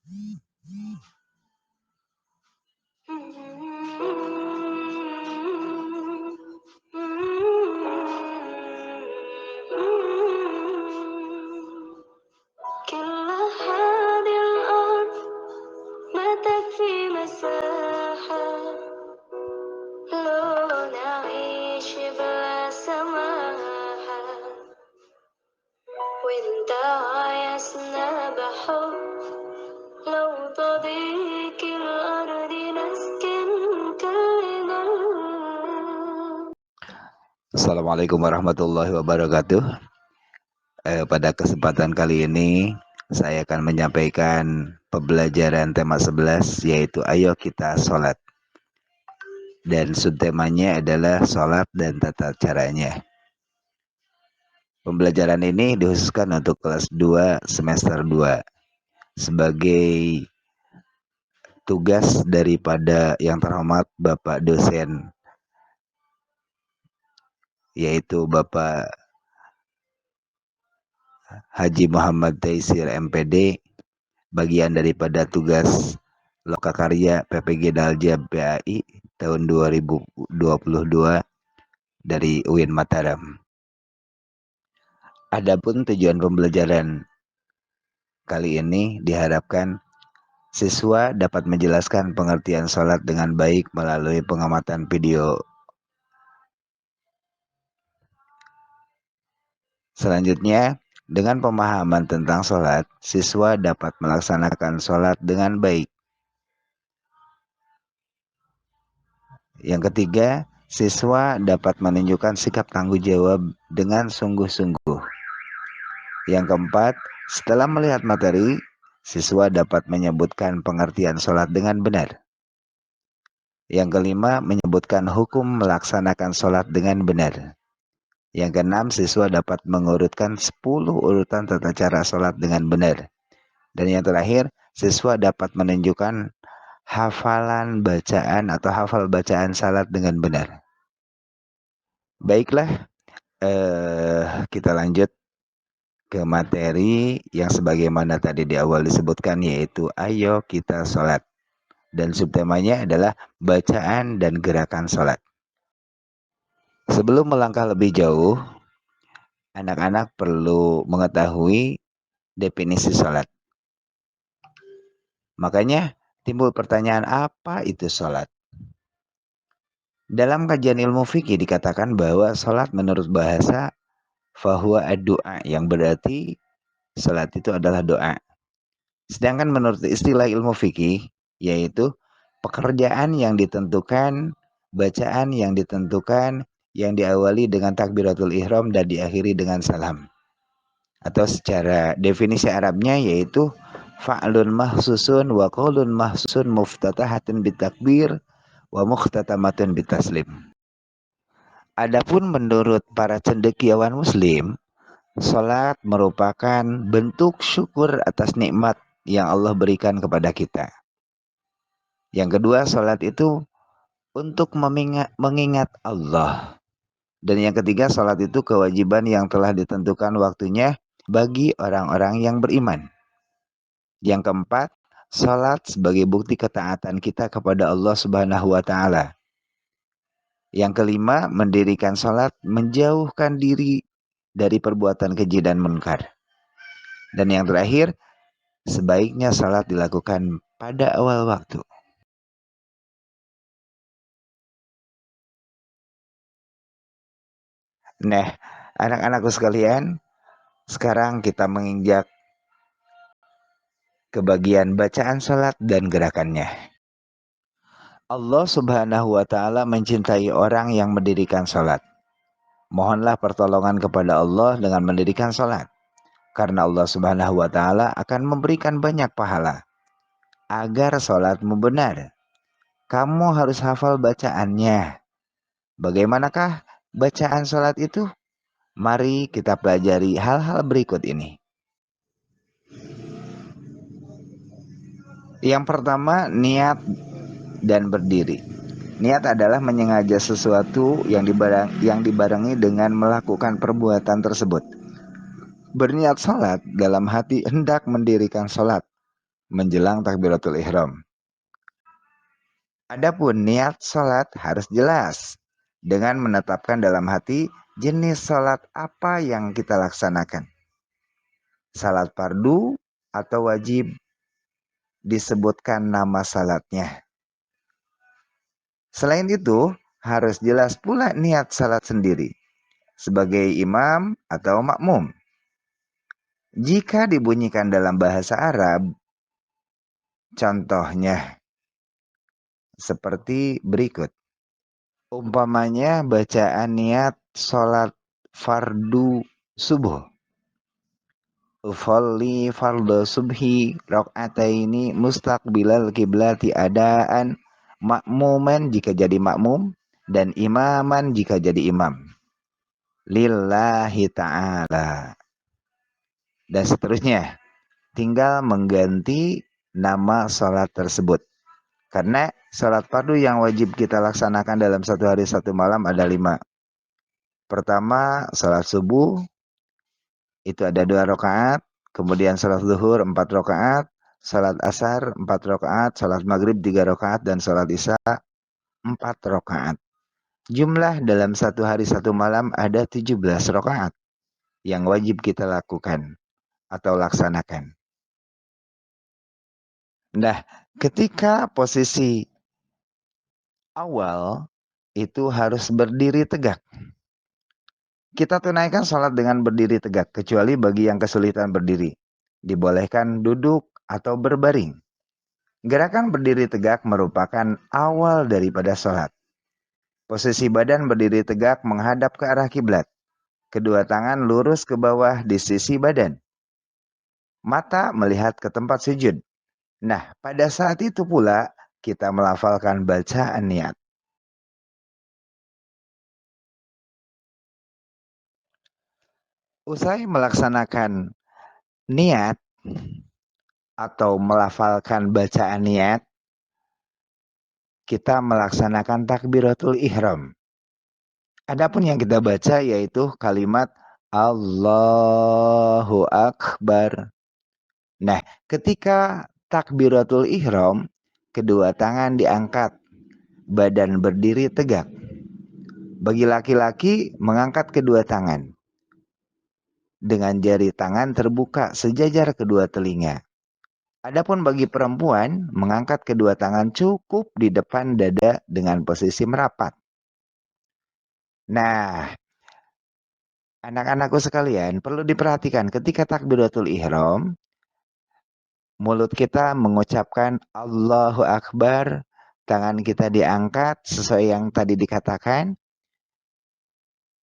كل هذه الأرض ما تكفي مساحة لو نعيش بلا سماحة وانت عايزنا بحب لو تضيق الأرض نسكن كلنا. Assalamualaikum warahmatullahi wabarakatuh. Pada kesempatan kali ini saya akan menyampaikan pembelajaran tema 11, yaitu ayo kita sholat. Dan subtemanya adalah sholat dan tata caranya. Pembelajaran ini dikhususkan untuk kelas 2 semester 2 sebagai tugas daripada yang terhormat Bapak dosen, yaitu Bapak Haji Muhammad Taisir MPD, bagian daripada tugas Lokakarya PPG Dalja PAI tahun 2022 dari UIN Mataram. Adapun tujuan pembelajaran kali ini diharapkan siswa dapat menjelaskan pengertian sholat dengan baik melalui pengamatan video. Selanjutnya, dengan pemahaman tentang sholat, siswa dapat melaksanakan sholat dengan baik. Yang ketiga, siswa dapat menunjukkan sikap tanggung jawab dengan sungguh-sungguh. Yang keempat, setelah melihat materi, siswa dapat menyebutkan pengertian sholat dengan benar. Yang kelima, menyebutkan hukum melaksanakan sholat dengan benar. Yang keenam, siswa dapat mengurutkan 10 urutan tata cara sholat dengan benar. Dan yang terakhir, siswa dapat menunjukkan hafalan bacaan atau hafal bacaan salat dengan benar. Baiklah, kita lanjut ke materi yang sebagaimana tadi di awal disebutkan, yaitu ayo kita sholat. Dan subtemanya adalah bacaan dan gerakan sholat. Sebelum melangkah lebih jauh, anak-anak perlu mengetahui definisi sholat. Makanya timbul pertanyaan, apa itu sholat? Dalam kajian ilmu fikih dikatakan bahwa sholat menurut bahasa fahuwa ad-du'a, yang berarti sholat itu adalah doa. Sedangkan menurut istilah ilmu fikih, yaitu pekerjaan yang ditentukan, bacaan yang ditentukan, yang diawali dengan takbiratul ihram dan diakhiri dengan salam. Atau secara definisi Arabnya yaitu fa'lun mahsusun wa qaulun mahsusun muftatahatun bitakbir wa mukhtatamatun bitaslim. Adapun menurut para cendekiawan muslim, salat merupakan bentuk syukur atas nikmat yang Allah berikan kepada kita. Yang kedua, salat itu untuk mengingat Allah. Dan yang ketiga, salat itu kewajiban yang telah ditentukan waktunya bagi orang-orang yang beriman. Yang keempat, salat sebagai bukti ketaatan kita kepada Allah Subhanahu wa taala. Yang kelima, mendirikan salat menjauhkan diri dari perbuatan keji dan munkar. Dan yang terakhir, sebaiknya salat dilakukan pada awal waktu. Nah, anak-anakku sekalian, sekarang kita menginjak ke bagian bacaan salat dan gerakannya. Allah Subhanahu wa taala mencintai orang yang mendirikan salat. Mohonlah pertolongan kepada Allah dengan mendirikan salat. Karena Allah Subhanahu wa taala akan memberikan banyak pahala. Agar salatmu benar, kamu harus hafal bacaannya. Bagaimanakah bacaan salat itu? Mari kita pelajari hal-hal berikut ini. Yang pertama, niat dan berdiri. Niat adalah menyengaja sesuatu yang dibarengi dengan melakukan perbuatan tersebut. Berniat salat dalam hati hendak mendirikan salat. menjelang takbiratul ihram. Adapun niat sholat harus jelas dengan menetapkan dalam hati jenis sholat apa yang kita laksanakan. Salat fardu atau wajib, disebutkan nama salatnya. Selain itu, harus jelas pula niat salat sendiri sebagai imam atau makmum. Jika dibunyikan dalam bahasa Arab, contohnya seperti berikut. Umpamanya bacaan niat sholat fardu subuh. Ufolli fardu subhi rakaataini mustaqbilal kiblati adaan, makmuman jika jadi makmum dan imaman jika jadi imam. Lillahi ta'ala. Dan seterusnya. Tinggal mengganti nama sholat tersebut. Karena sholat fardu yang wajib kita laksanakan dalam satu hari satu malam ada 5. Pertama, sholat subuh, itu ada 2 rakaat. Kemudian sholat zuhur 4 rakaat. Sholat asar 4 rakaat. Sholat maghrib 3 rakaat. Dan sholat isya 4 rakaat. Jumlah dalam satu hari satu malam ada 17 rakaat yang wajib kita lakukan atau laksanakan. Nah, ketika posisi awal itu harus berdiri tegak. Kita tunaikan sholat dengan berdiri tegak, kecuali bagi yang kesulitan berdiri. Dibolehkan duduk atau berbaring. Gerakan berdiri tegak merupakan awal daripada sholat. Posisi badan berdiri tegak menghadap ke arah kiblat. Kedua tangan lurus ke bawah di sisi badan. Mata melihat ke tempat sujud. Nah, pada saat itu pula kita melafalkan bacaan niat. Usai melaksanakan niat atau melafalkan bacaan niat, kita melaksanakan takbiratul ihram. Adapun yang kita baca yaitu kalimat Allahu Akbar. Nah, ketika takbiratul ihram, kedua tangan diangkat, badan berdiri tegak. Bagi laki-laki mengangkat kedua tangan. Dengan jari tangan terbuka sejajar kedua telinga. Adapun bagi perempuan, mengangkat kedua tangan cukup di depan dada dengan posisi merapat. Nah, anak-anakku sekalian, perlu diperhatikan ketika takbiratul ihram, mulut kita mengucapkan Allahu Akbar, tangan kita diangkat sesuai yang tadi dikatakan.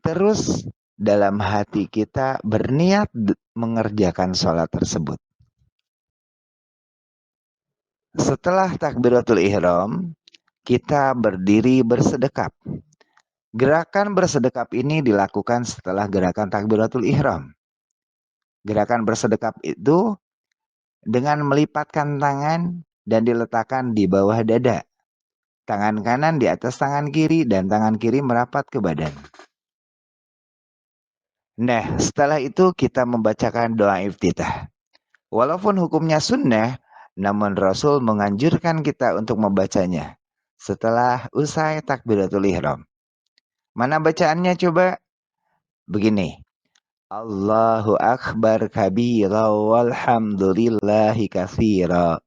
Terus dalam hati kita berniat mengerjakan sholat tersebut. Setelah takbiratul ihram, kita berdiri bersedekap. Gerakan bersedekap ini dilakukan setelah gerakan takbiratul ihram. Gerakan bersedekap itu dengan melipatkan tangan dan diletakkan di bawah dada. Tangan kanan di atas tangan kiri dan tangan kiri merapat ke badan. Nah, setelah itu kita membacakan doa iftitah. Walaupun hukumnya sunnah, namun Rasul menganjurkan kita untuk membacanya setelah usai takbiratul ihram. Mana bacaannya coba? Begini. Allahu Akbar kabira walhamdulillahi katsira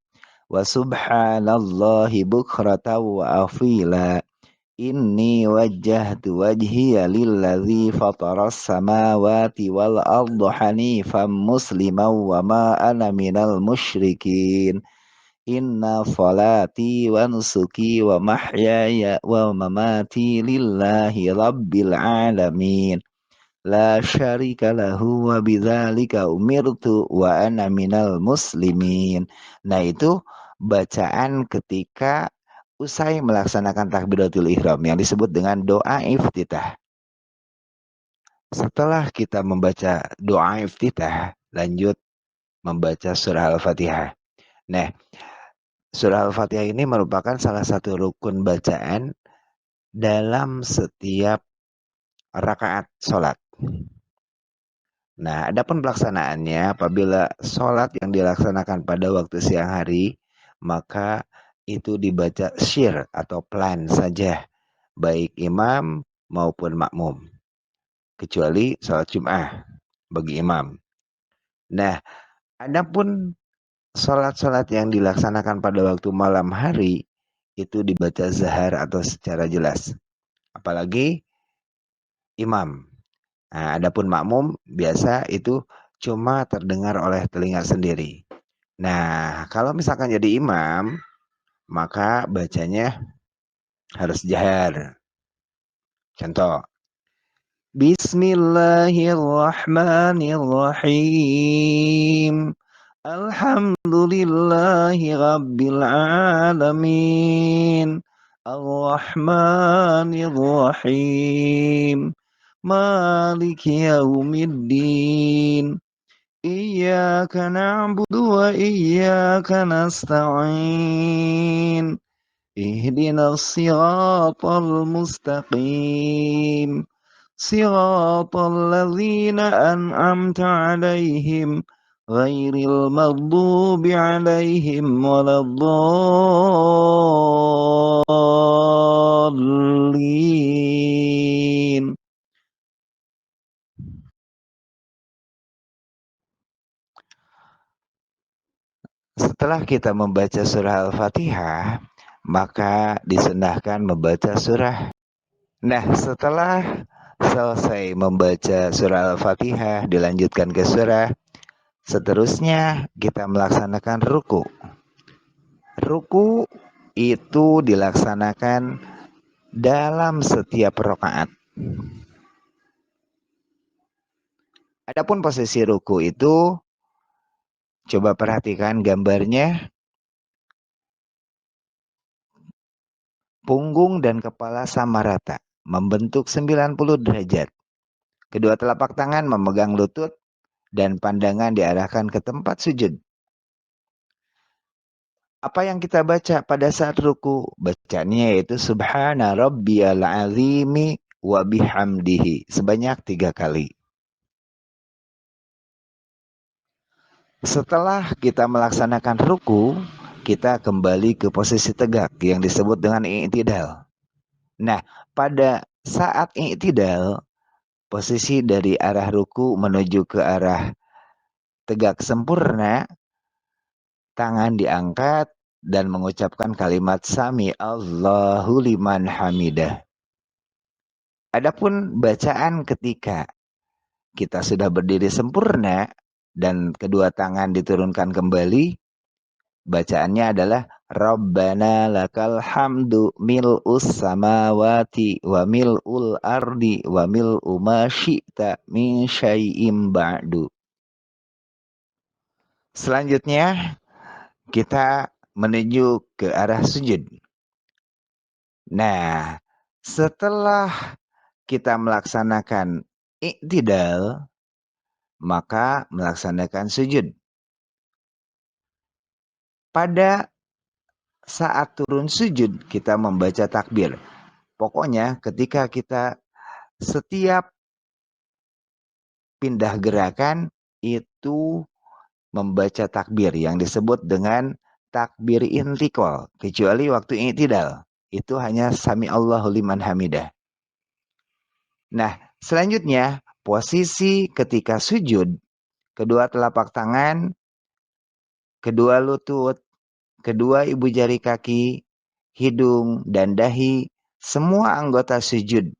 wa subhanallahi bukratan wa afila. Inni wajjahtu wajhiya lilladzi fataras samawati wal arda hanifan musliman wa ma ana minal musyrikin. Inna salati wa nusuki wa mahyaya wa mamati lillahi rabbil alamin. La syarika lahu wa bidzalika umirtu wa ana minal muslimin. Nah, itu bacaan ketika usai melaksanakan takbiratul ihram yang disebut dengan doa iftitah. Setelah kita membaca doa iftitah, lanjut membaca surah Al-Fatihah. Nah, surah Al-Fatihah ini merupakan salah satu rukun bacaan dalam setiap rakaat sholat. Nah, adapun pelaksanaannya apabila sholat yang dilaksanakan pada waktu siang hari, maka itu dibaca syir atau pelan saja, baik imam maupun makmum, kecuali sholat Jum'ah bagi imam. Nah, adapun sholat-sholat yang dilaksanakan pada waktu malam hari, itu dibaca zahar atau secara jelas, apalagi imam. Nah, adapun makmum biasa itu cuma terdengar oleh telinga sendiri. Nah, kalau misalkan jadi imam, maka bacanya harus jahar. Contoh, Bismillahirrahmanirrahim. Alhamdulillahi Rabbil Alamin. Ar-Rahmanir-Rahim. Maliki Yaumiddin. Iyyaka na'budu wa iyyaka nasta'in. Ihdinas siratal mustaqim. Siratal ladzina an'amta 'alaihim ghairil maghdubi 'alaihim waladdallin. Setelah kita membaca surah Al-Fatihah, maka disunahkan membaca surah. Nah, setelah selesai membaca surah Al-Fatihah, dilanjutkan ke surah, seterusnya kita melaksanakan ruku. Ruku itu dilaksanakan dalam setiap rakaat. Adapun posisi ruku itu, coba perhatikan gambarnya, punggung dan kepala sama rata, membentuk 90 derajat. Kedua telapak tangan memegang lutut dan pandangan diarahkan ke tempat sujud. Apa yang kita baca pada saat ruku? Bacaannya yaitu Subhana Rabbiyal Azimi wa bihamdihi sebanyak 3 kali. Setelah kita melaksanakan ruku, kita kembali ke posisi tegak yang disebut dengan i'tidal. Nah, pada saat i'tidal, posisi dari arah ruku menuju ke arah tegak sempurna, tangan diangkat dan mengucapkan kalimat Sami Allahu liman hamidah. Adapun bacaan ketika kita sudah berdiri sempurna dan kedua tangan diturunkan kembali, bacaannya adalah Rabbana lakal hamdu mil'us samawati wa mil'ul ardi wa mil'u ma syi'ta min syai'im ba'du. Selanjutnya kita menuju ke arah sujud. Nah, setelah kita melaksanakan i'tidal, maka melaksanakan sujud. Pada saat turun sujud, kita membaca takbir. Pokoknya ketika kita setiap pindah gerakan itu membaca takbir yang disebut dengan takbir intikal, kecuali waktu i'tidal. Itu hanya Sami Allahu liman hamidah. Nah, selanjutnya posisi ketika sujud, kedua telapak tangan, kedua lutut, kedua ibu jari kaki, hidung, dan dahi, semua anggota sujud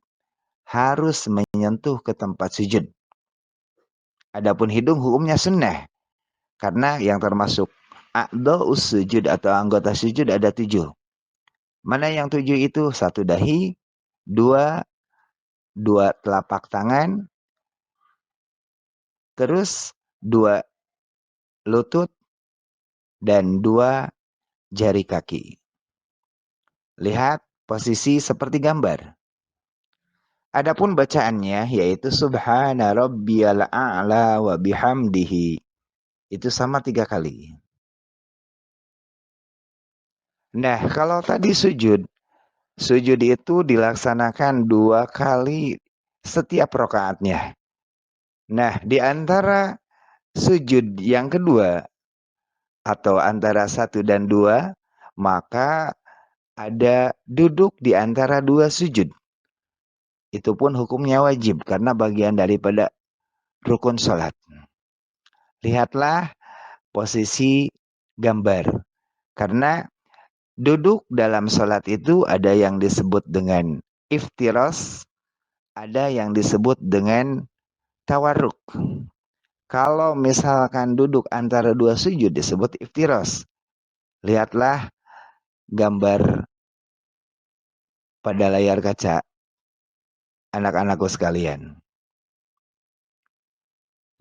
harus menyentuh ke tempat sujud. Adapun hidung hukumnya sunnah, karena yang termasuk a'dha'us sujud atau anggota sujud ada 7. Mana yang 7 itu? 1 dahi, 2 telapak tangan, terus 2 lutut, dan 2 jari kaki. Lihat posisi seperti gambar. Adapun bacaannya yaitu Subhana Rabbiyal A'la wa bihamdihi. Itu sama 3 kali. Nah, kalau tadi sujud itu dilaksanakan 2 kali setiap rakaatnya. Nah, di antara sujud yang kedua atau antara 1 dan 2, maka ada duduk di antara 2 sujud. Itu pun hukumnya wajib karena bagian daripada rukun sholat. Lihatlah posisi gambar. Karena duduk dalam sholat itu ada yang disebut dengan iftiras, ada yang disebut dengan tawarruk. Kalau misalkan duduk antara 2 sujud disebut iftiras. Lihatlah gambar pada layar kaca anak-anakku sekalian.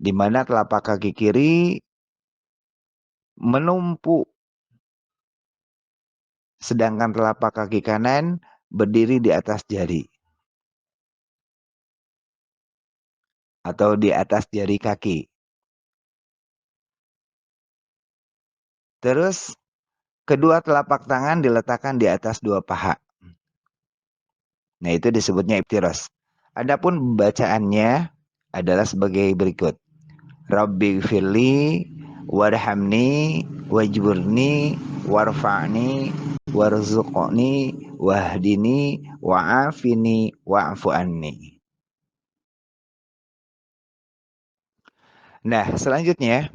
Di mana telapak kaki kiri menumpuk, sedangkan telapak kaki kanan berdiri di atas jari. Atau di atas jari kaki. Terus kedua telapak tangan diletakkan di atas 2 paha. Nah, itu disebutnya iftiras. Adapun bacaannya adalah sebagai berikut. Rabbi firli warhamni wajburni warfa'ni warzuqni wahdini wa'afini wa'fu anni. Nah, selanjutnya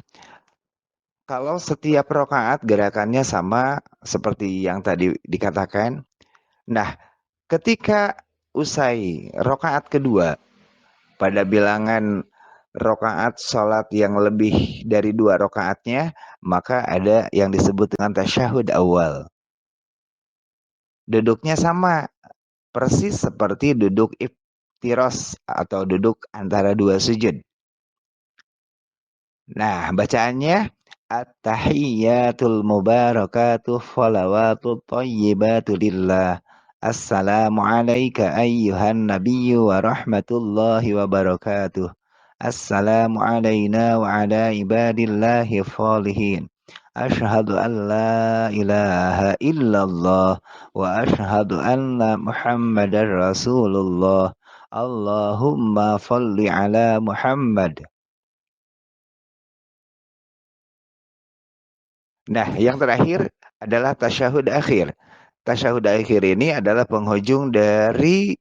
kalau setiap rakaat gerakannya sama seperti yang tadi dikatakan. Nah, ketika usai rakaat kedua pada bilangan rakaat sholat yang lebih dari 2 rakaatnya, maka ada yang disebut dengan tasyahud awal. Duduknya sama, persis seperti duduk iftiras atau duduk antara 2 sujud. Nah, bacaannya at-tahiyyatul mubarakatuh shalawatut thayyibatu lillah. Assalamu alayka ayyuhan nabiyyu wa rahmatullahi wa barakatuh. Assalamu alayna wa ala ibadillahi shalihin. Ashhadu an la ilaha illallah wa ashhadu anna Muhammadar Rasulullah. Allahumma shalli ala Muhammad. Nah, yang terakhir adalah tasyahud akhir. Tasyahud akhir ini adalah penghujung dari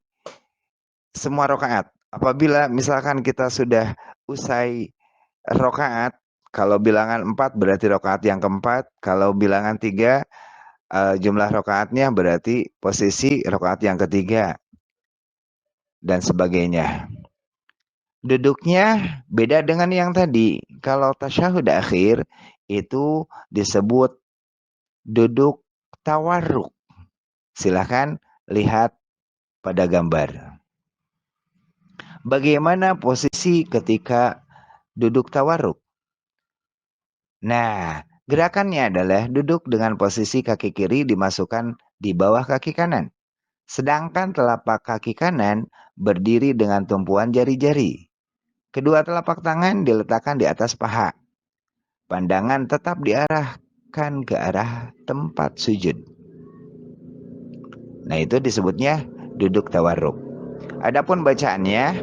semua rakaat. Apabila misalkan kita sudah usai rakaat, kalau bilangan 4 berarti rakaat yang keempat, kalau bilangan 3 jumlah rakaatnya berarti posisi rakaat yang ketiga dan sebagainya. Duduknya beda dengan yang tadi. Kalau tasyahud akhir itu disebut duduk tawarruk. Silahkan lihat pada gambar. Bagaimana posisi ketika duduk tawarruk? Nah, gerakannya adalah duduk dengan posisi kaki kiri dimasukkan di bawah kaki kanan. Sedangkan telapak kaki kanan berdiri dengan tumpuan jari-jari. Kedua telapak tangan diletakkan di atas paha. Pandangan tetap diarahkan ke arah tempat sujud. Nah, itu disebutnya duduk tawarruk. Adapun bacaannya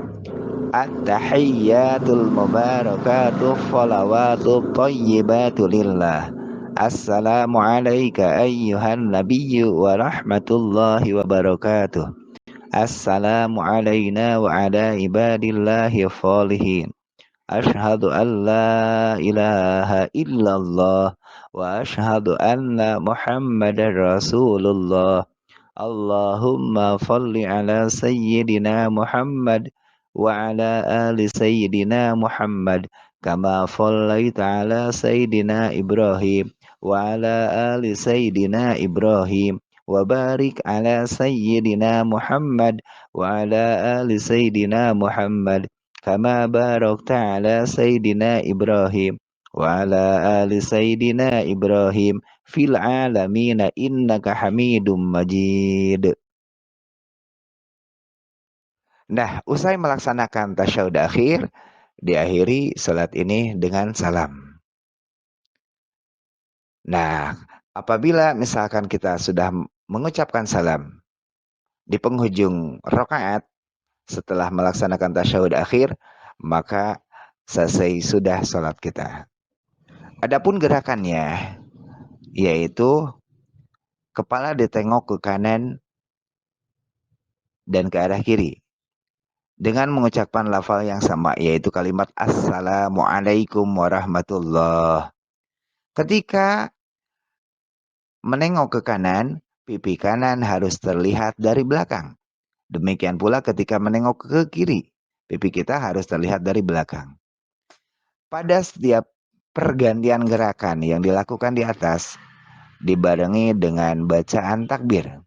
at-tahiyyatul mubarakatuh shalawatut thayyibatu lillah. Assalamu alayka ayyuhan nabiyyu wa rahmatullahi wa barakatuh. Assalamu alayna wa ala ibadillahi shalihin. Ashhadu an la ilaha illallah wa ashhadu anna Muhammadar Rasulullah. Allahumma salli ala sayyidina Muhammad wa ala ali sayyidina Muhammad kama sallaita ala sayyidina Ibrahim wa ala ali sayyidina Ibrahim wa barik ala sayyidina Muhammad wa ala ali sayyidina Muhammad kama barakta ala sayyidina Ibrahim wa ala ali sayyidina Ibrahim fil alamina innaka hamidum majid. Nah, usai melaksanakan tasyahud akhir, diakhiri salat ini dengan salam. Nah, apabila misalkan kita sudah mengucapkan salam di penghujung rakaat setelah melaksanakan tasyahud akhir, maka selesai sudah sholat kita. Adapun gerakannya, yaitu kepala ditengok ke kanan dan ke arah kiri dengan mengucapkan lafal yang sama, yaitu kalimat Assalamualaikum warahmatullah. Ketika menengok ke kanan, pipi kanan harus terlihat dari belakang. Demikian pula ketika menengok ke kiri, pipi kita harus terlihat dari belakang. Pada setiap pergantian gerakan yang dilakukan di atas, dibarengi dengan bacaan takbir.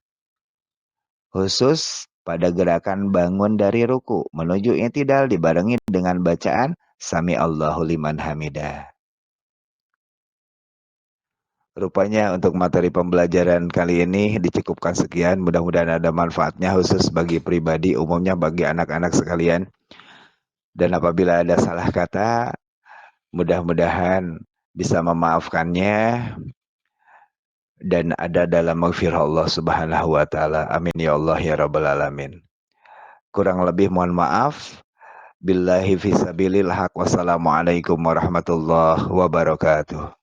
Khusus pada gerakan bangun dari ruku menuju i'tidal dibarengi dengan bacaan Sami Allahu liman hamidah. Rupanya untuk materi pembelajaran kali ini dicukupkan sekian. Mudah-mudahan ada manfaatnya khusus bagi pribadi, umumnya bagi anak-anak sekalian. Dan apabila ada salah kata, mudah-mudahan bisa memaafkannya dan ada dalam maghfirah Allah Subhanahu wa taala. Amin ya Allah ya rabbal alamin. Kurang lebih mohon maaf. Billahi fisabilil haq. Wassalamualaikum warahmatullahi wabarakatuh.